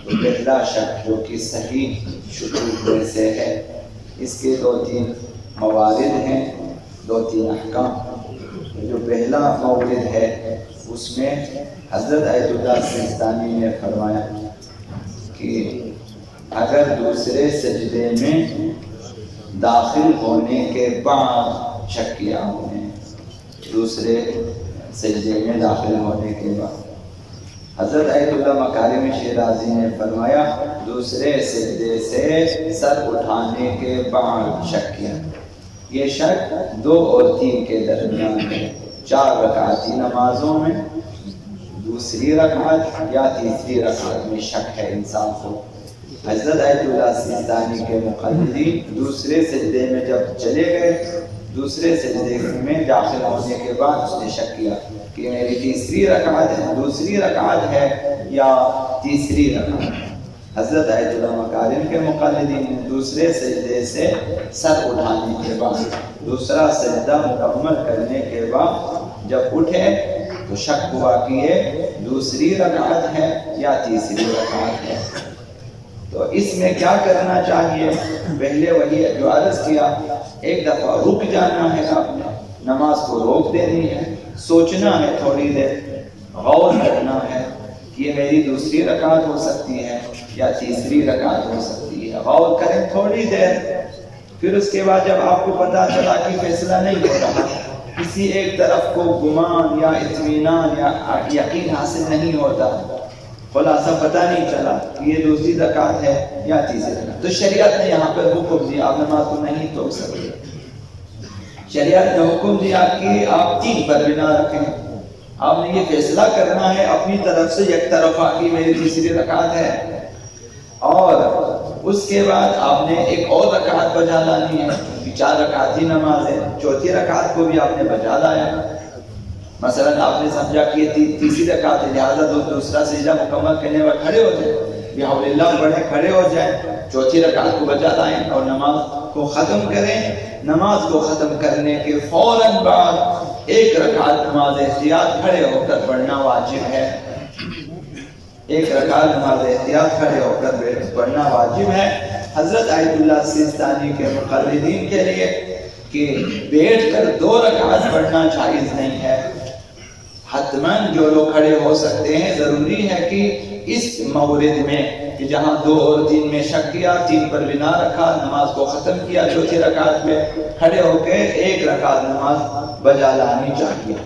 تو پہلا شک جو کہ صحیح شکوک میں سے ہے، اس کے 2-3 موارد ہیں، 2-3 احکام۔ جو پہلا مورد ہے اس میں حضرت آیت اللہ سیستانی نے فرمایا کہ اگر دوسرے سجدے میں داخل ہونے کے بعد شک کیا ہم نے، دوسرے سجدے میں داخل ہونے کے بعد، حضرت آیت اللہ مکارم شیرازی نے فرمایا دوسرے سجدے سے سر اٹھانے کے بعد شک کیا، یہ شک 2 اور 3 کے درمیان ہے۔ 4 رکعتی نمازوں میں دوسری رکعت یا تیسری رکعت میں شک ہے انسان کو۔ حضرت آیت اللہ سیستانی کے مقلدین دوسرے سجدے میں جب چلے گئے، دوسرے سجدے میں داخل ہونے کے بعد اس نے شک کیا کہ میری تیسری رکعت ہے، دوسری رکعت ہے یا تیسری رکعت۔ حضرت آیت اللہ مکارم کے مقلدین نے دوسرے سجدے سے سر اٹھانے کے بعد، دوسرا سجدہ مکمل کرنے کے بعد جب اٹھے تو شک ہوا کہ یہ دوسری رکعت ہے یا تیسری رکعت ہے۔ تو اس میں کیا کرنا چاہیے؟ پہلے وہی جو عرض کیا، ایک دفعہ رک جانا ہے، آپ نے نماز کو روک دینی ہے، سوچنا ہے، تھوڑی دیر غور کرنا ہے کہ یہ میری دوسری رکعت ہو سکتی ہے یا تیسری رکعت ہو سکتی ہے، غور کریں تھوڑی دیر۔ پھر اس کے بعد جب آپ کو پتا چلا کہ فیصلہ نہیں ہو رہا، کسی ایک طرف کو گمان یا اطمینان یا یقین حاصل نہیں ہوتا، خلاصہ پتہ نہیں چلا کہ یہ دوسری رکعت ہے یا تیسری رکعت، تو شریعت نے یہاں پر حکم دیا آپ نماز کو نہیں توڑ سکتے۔ شریعت نے حکم دیا کہ آپ 3 پر بنا رکھیں، آپ نے یہ فیصلہ کرنا ہے اپنی طرف سے یک طرفہ کی میری تیسری رکعت ہے، اور اس کے بعد آپ نے ایک اور رکعت بجا لانی ہے، 4 رکعت ہی نماز ہے، چوتھی رکعت کو بھی آپ نے بجا لایا۔ مثلا آپ نے سمجھا کہ یہ تیسری رکعت ہے، لہذا دوسرا سجدہ مکمل کرنے میں کھڑے ہو جائیں، بحول اللہ پڑھیں، کھڑے ہو جائیں، چوتھی رکعت کو بجا لائیں اور نماز کو ختم کریں۔ نماز کو ختم کرنے کے فوراً بعد 1 رکعت نماز احتیاط کھڑے ہو کر پڑھنا واجب ہے، 1 رکعت نماز احتیاط کھڑے ہو کر پڑھنا واجب ہے۔ حضرت آیت اللہ سیستانی کے مقلدین کے لیے کہ بیٹھ کر 2 رکعت پڑھنا جائز نہیں ہے، حتماً جو لوگ کھڑے ہو سکتے ہیں، ضروری ہے کہ اس مورد میں کہ جہاں 2 اور 3 میں شک کیا، 3 پر بنا رکھا، نماز کو ختم کیا، چوتھی رکعت میں کھڑے ہو کے 1 رکعت نماز بجا لانی چاہیے۔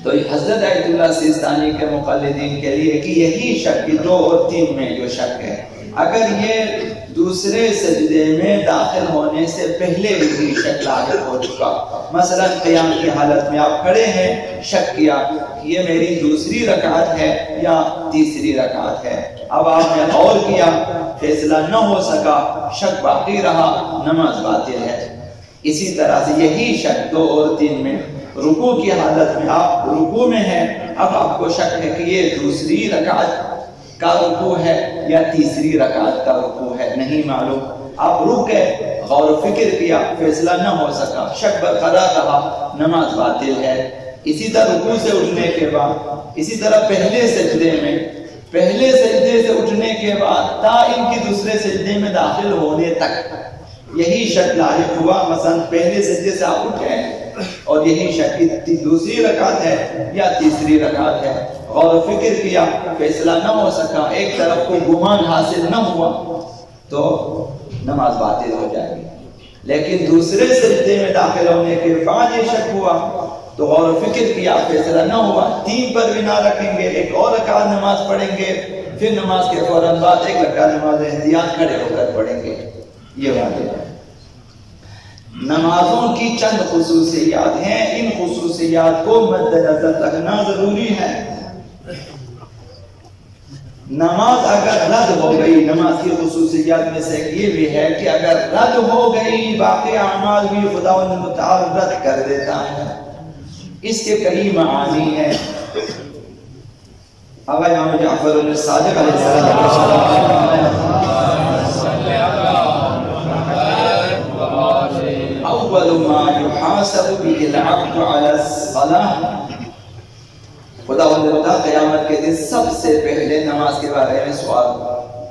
تو حضرت آیت اللہ سیستانی کے مقلدین کے لیے کہ یہی شک کہ 2 اور 3 میں جو شک ہے، اگر یہ دوسرے سجدے میں داخل ہونے سے پہلے ہی شک لاحق ہو چکا، مثلا قیام کی حالت میں آپ کھڑے ہیں، شک کیا کہ یہ میری دوسری رکعت ہے یا تیسری رکعت ہے، اب آپ نے غور کیا، فیصلہ نہ ہو سکا، شک باقی رہا، نماز باطل ہے۔ اسی طرح سے یہی شک 2 اور 3 میں، رکوع کی حالت میں آپ رکوع میں ہیں، اب آپ کو شک ہے کہ یہ دوسری رکعت کا رکوع ہے یا تیسری رکعت کا رکوع ہے، نہیں معلوم، آپ رک گئے، غور و فکر کیا، فیصلہ نہ ہو سکا، شک برقرار رہا، نماز باطل ہے۔ اسی طرح رکوع سے اٹھنے کے بعد، اسی طرح پہلے سجدے سے اٹھنے کے بعد تا ان کی دوسرے سجدے میں داخل ہونے تک یہی شک لاحق ہوا، مثلا پہلے سجدے سے آپ اٹھے اور یہی شک کی دوسری رکعت ہے یا تیسری رکعت ہے، غور و فکر کیا، فیصلہ نہ ہو سکا، ایک طرف کو گمان حاصل نہ ہوا، تو نماز باطل ہو جائے گی۔ لیکن دوسرے سجدے میں داخل ہونے کے بعد یہ شک ہوا تو غور و فکر کیا، فیصلہ نہ ہوا، 3 پر بنا رکھیں گے، 1 اور رکعت نماز پڑھیں گے، پھر نماز کے فوراً بعد 1 رکعت نماز احتیاط کھڑے ہو کر پڑھیں گے، یہ واجب ہے۔ نمازوں کی چند خصوصیات ہیں، ان خصوصیات کو مد نظر رکھنا ضروری ہے۔ نماز اگر رد ہو گئی، نماز کی خصوصیات میں سے یہ بھی ہے کہ اگر رد ہو گئی، باقی اعمال بھی خدا متعال رد کر دیتا ہے۔ اس کے کئی معانی ہیں۔ آقا امام جعفر الصادق علیہ السلام اول ما يحاسب به العبد على الصلاة، خدا خداوند متعال قیامت کے دن سب سے پہلے نماز کے بارے میں سوال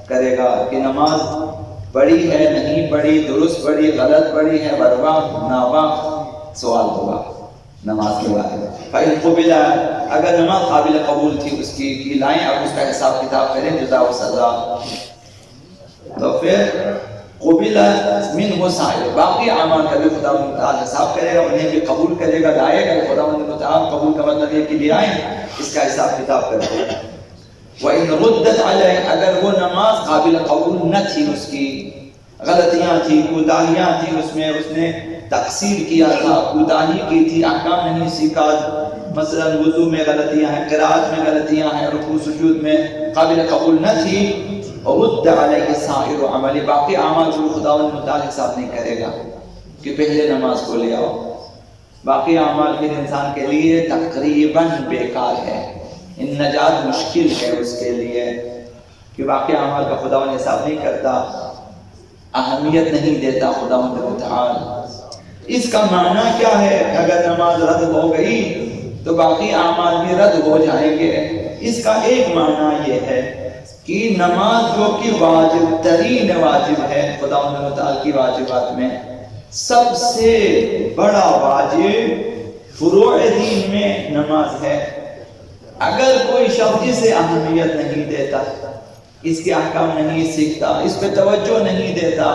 کرے گا کہ نماز پڑھی ہے نہیں پڑھی، درست پڑھی غلط پڑھی ہے، برواق ناواق، سوال ہوگا نماز کے بارے میں۔ فَإِن قُبِلَ، اگر نماز قابل قبول تھی اس کی لائیں، اب اس کا حساب کتاب کریں جزا و سزا، تو پھر قبل منہ سائر، باقی اعمال کا بھی خداوند تعالی حساب کرے گا، انہیں بھی قبول کرے گا، لائے گا۔ خداوند تعالی قبول کا مطلب یہ کہ لے آئیں، اس کا حساب کتاب کرے گا۔ وَإِن رُدَّتْ عَلَيْهِ، اگر وہ نماز قابل قبول نہ تھی، اس کی غلطیاں تھی، کوتاہیاں تھی، اس میں اس نے تقصیر کیا تھا، کوتاہی کی تھی، احکام نہیں سیکھا، مثلا وضو میں غلطیاں ہیں، قرات میں غلطیاں ہیں، رکوع سجود میں قابل قبول نہ تھی، رد علیہ سائر عمل، باقی اعمال کو خداوند متعال حساب نہیں کرے گا کہ پہلے نماز کو لے آؤ۔ باقی اعمال پھر انسان کے لیے تقریباً بیکار ہے، ان نجات مشکل ہے اس کے لیے کہ باقی اعمال کا خداوند حساب نہیں کرتا، اہمیت نہیں دیتا خداوند متعال۔ اس کا معنی کیا ہے؟ اگر نماز رد ہو گئی تو باقی اعمال بھی رد ہو جائیں گے۔ اس کا ایک معنی یہ ہے کہ نماز جو کہ واجب ترین واجب ہے خداوند متعال کی واجبات میں، سب سے بڑا واجب فروع دین میں نماز ہے۔ اگر کوئی شخص اسے اہمیت نہیں دیتا، اس کے احکام نہیں سیکھتا، اس پہ توجہ نہیں دیتا،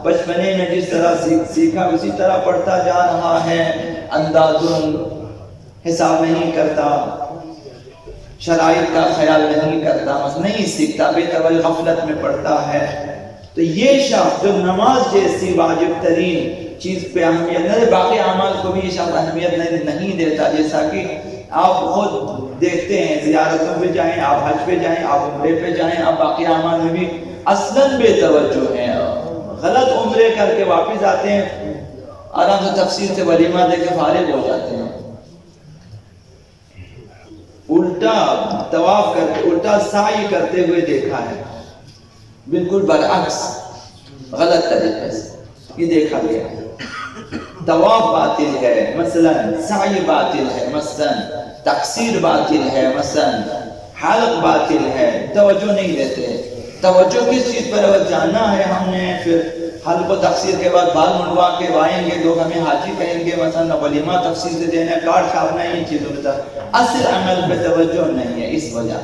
بچپنے میں جس طرح سیکھا اسی طرح پڑھتا جا رہا ہے، انداز حساب نہیں کرتا، شرائط کا خیال نہیں کرتا، نہیں سیکھتا، بے توجہ غفلت میں پڑھتا ہے، تو یہ شخص جو نماز جیسی واجب ترین چیز پہ اہمیت نہ دے، باقی اعمال کو بھی یہ شخص اہمیت نہیں دیتا۔ جیسا کہ آپ خود دیکھتے ہیں، زیارتوں پہ جائیں، آپ حج پہ جائیں، آپ عمرے پہ جائیں، آپ باقی اعمال میں بھی اصلاً بے توجہ ہیں، غلط عمرے کر کے واپس آتے ہیں، آرام سے تفسیر سے ولیمہ دے کے فارغ ہو جاتے ہیں، الٹا طواف کرتے، الٹا سعی کرتے ہوئے دیکھا ہے، بالکل برعکس غلط طریقے سے یہ دیکھا گیا ہے۔ طواف باطل ہے مثلا، سعی باطل ہے مثلا، تقصیر باطل ہے مثلا، حلق باطل ہے، توجہ نہیں دیتے۔ توجہ کس چیز پر جاننا ہے ہم نے؟ پھر حلق و تقصیر کے بعد بال منڈوا کے آئیں گے لوگ، ہمیں حاجی کہیں گے مثلا، ولیمہ تفصیل سے دینا، کارڈ چھاپنا، یہ چیزوں کے ساتھ اصل عمل پہ توجہ نہیں ہے۔ اس وجہ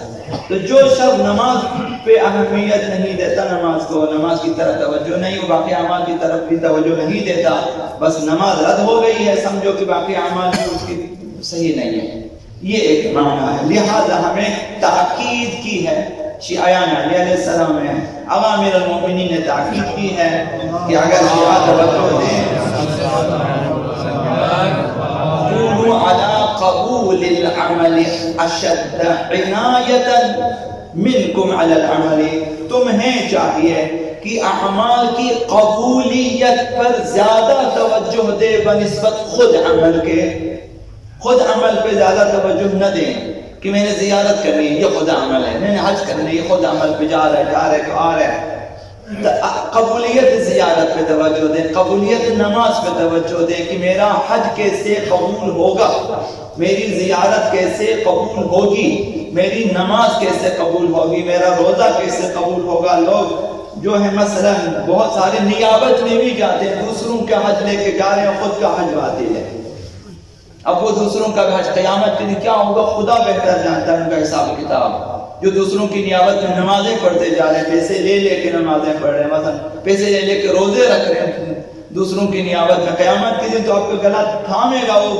تو جو شخص نماز پہ اہمیت نہیں دیتا، نماز کو، نماز کی طرف توجہ نہیں، وہ باقی اعمال کی طرف بھی توجہ نہیں دیتا، بس نماز رد ہو گئی ہے، سمجھو کہ باقی اعمال بھی اس کی صحیح نہیں ہے، یہ ایک معنی ہے۔ لہذا ہمیں تاکید کی ہے، شیعیان علیہ السلام نے، عوامر المؤمنین نے تاکید کی ہے کہ اگر شیعہ توجہ دیں قولوا علی قبول العمل اشد عنایتا منکم علی العمل، تمہیں چاہیے کہ اعمال کی قبولیت پر زیادہ توجہ دے بنسبت خود عمل کے۔ خود عمل پہ زیادہ توجہ نہ دیں کہ میں نے زیارت کرنی ہے، یہ خود عمل ہے، میں نے حج کرنی ہے، یہ خود عمل پہ جا رہا ہے تو آ رہا ہے۔ قبولیت زیارت پہ توجہ دیں، قبولیت نماز پہ توجہ دیں کہ میرا حج کیسے قبول ہوگا، میری زیارت کیسے قبول ہوگی، میری نماز کیسے قبول ہوگی، میرا روزہ کیسے قبول ہوگا۔ لوگ جو ہے مثلا بہت سارے نیابت میں بھی جاتے ہیں، دوسروں کا حج لے کے جا رہے ہیں، خود کا حج باطل ہے۔ اب وہ دوسروں کا حج قیامت کے دن کیا ہوگا خدا بہتر جانتا ہے، ان کا حساب کتاب۔ جو دوسروں کی نیابت میں نمازیں پڑھتے جا رہے ہیں، پیسے لے لے کے نمازیں پڑھ رہے ہیں، مثلا پیسے لے لے کے روزے رکھ رہے ہیں دوسروں کی نیابت میں، قیامت کے دن تو آپ کا گلا تھامے گا، وہ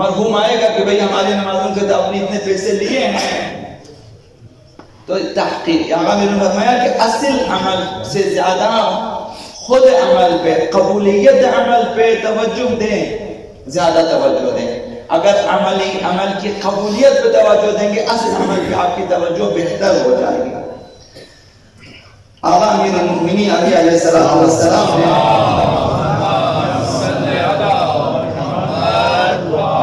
مرحوم آئے گا کہ بھئی ہماری نمازوں کے تو آپ نے اتنے پیسے لیے ہیں۔ تو تحقیق آقا نے فرمایا کہ اصل عمل سے زیادہ خود عمل پہ، قبولیت عمل پہ توجہ دیں، زیادہ توجہ دیں۔ اگر عمل کی قبولیت پہ توجہ دیں گے، اصل عمل پہ آپ کی توجہ بہتر ہو جائے گی۔ آقا امیر المؤمنین علیہ السلام نے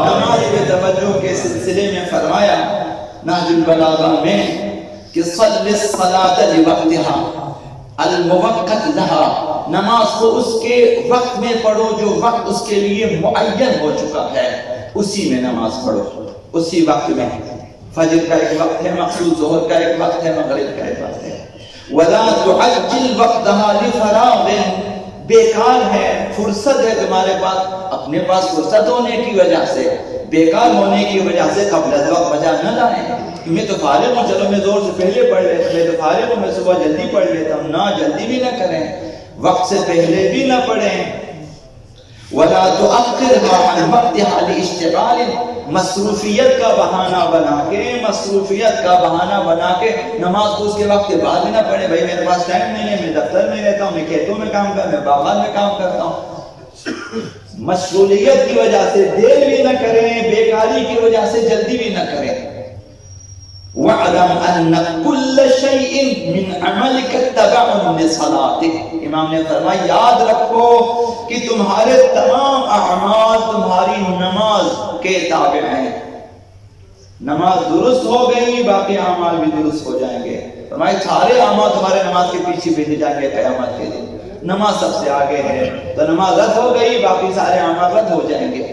نماز پہ توجہ کے سلسلے میں فرمایا نہج البلاغہ میں کہ صلی الصلاۃ لوقتها الموقت لها، نماز کو اس کے وقت میں پڑھو جو وقت اس کے لیے معین ہو چکا ہے، اسی میں نماز پڑھو، اسی وقت میں۔ فجر کا ایک وقت ہے مخصوص، ظہر کا ایک وقت ہے، مغرب کا ایک وقت ہے۔ وَلَا تُعَجِّلْ وَقْتَهَا لِفَرَاغٍ، بیکار ہے، فرصت ہے تمہارے پاس، اپنے پاس فرصت ہونے کی وجہ سے، بیکار ہونے کی وجہ سے قبل الوقت بجا نہ لائیں۔ میں تو فارغ ہوں، چلو میں زور سے پہلے پڑھ لیتا ہوں، میں تو فارغ ہوں، میں صبح جلدی پڑھ لیتا ہوں، نہ جلدی بھی نہ کریں، وقت سے پہلے بھی نہ پڑھیں۔ وَلَا تُؤَخِّرْهَا عَنْ وَقْتِهَا لِاشْتِغَالٍ، مصروفیت کا بہانہ بنا کے، مصروفیت کا بہانہ بنا کے نماز کو اس کے وقت کے بعد بھی نہ پڑھیں۔ بھائی میرے پاس ٹائم نہیں ہے، میں دفتر میں رہتا ہوں، میں کھیتوں میں کام کرتا ہوں، میں باغات میں کام کرتا ہوں۔ مشغولیت کی وجہ سے دیر بھی نہ کریں، بیکاری کی وجہ سے جلدی بھی نہ کریں۔ وَعْلَمْ أَنَّ كُلَّ شَيْءٍ مِّنْ عَمَلِكَ تَبَعٌ لِصَلَاتِكَ، امام نے فرمایا یاد رکھو کہ تمہارے تمام اعمال تمہاری نماز کے تابع ہیں۔ نماز درست ہو گئی، باقی اعمال بھی درست ہو جائیں گے۔ فرمایا سارے اعمال تمہارے نماز کے پیچھے بھیجے جائیں گے قیامت کے دن۔ نماز سب سے آگے ہے تو نماز رد ہو گئی، باقی سارے اعمال رد ہو جائیں گے۔